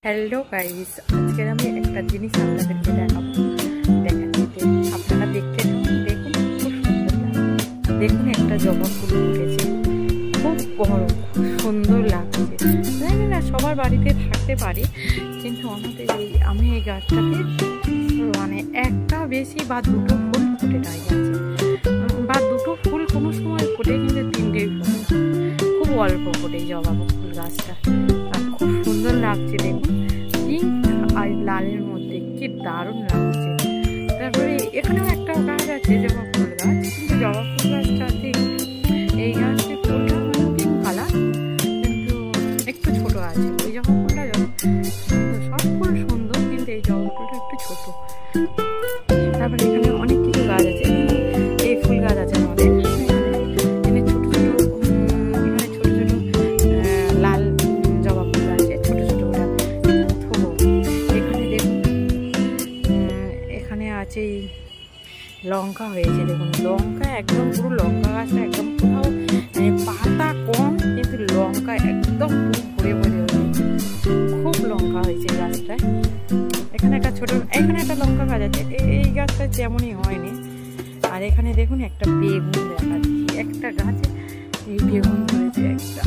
Hello guys, আজকের আমি একটা জিনিস আপনাদেরকে দেখাবো। দেখাচ্ছি, আপনারা দেখতে দেখুন, খুব সুন্দর লাগছে। দেখুন, একটা জবা ফুল ফুটেছে, খুব বড়, খুব সুন্দর লাগছে। জানি না সবার বাড়িতে থাকতে পারে, কিন্তু আমাদের আমি এই গাছটাতে মানে একটা বেশি বা দুটো ফুল ফুটে নাই গাছে, বা দুটো ফুল কোনো সময় ফোটে, কিন্তু তিনটেই ফুল খুব অল্প ফোটে জবা ফুল গাছটা। আর খুব সুন্দর লাগছে, দেখুন পিঙ্ক আর লালের মধ্যে কি দারুণ লাগছে। তারপরে এখানেও একটা গাছ আছে জবা ফুল গাছ, কিন্তু জবা ফুল গাছটা এই গাছের ফুলটা মানে পিঙ্ক কালার, কিন্তু একটু ছোট আছে। ওই জবা ফুলটা সব ফুল সুন্দর, কিন্তু এই জবা ফুলটা একটু ছোট। তারপরে এখানে অনেক কিছু গাছ আছে, এই ফুল গাছ আছে আমাদের এখানে ছোট ছোট, এখানে ছোট ছোট লাল জবা ফুল আছে, ছোট ছোট ওটা থবো। এখানে দেখুন, এখানে আছে লঙ্কা হয়েছে, দেখুন লঙ্কা একদম পুরো লঙ্কা গাছটা একদম কোথাও মানে পাতা কম, কিন্তু লঙ্কা একদম পুরো ভরে ভরে হয়েছে, খুব লঙ্কা হয়েছে গাছটায়। এখানে একটা ছোট, এখানে একটা লঙ্কা গাছ আছে, এই গাছটা তেমনই হয়নি। আর এখানে দেখুন একটা বেগুন দেখাচ্ছি, একটা গাছে এই বেগুন ধরেছে, একটা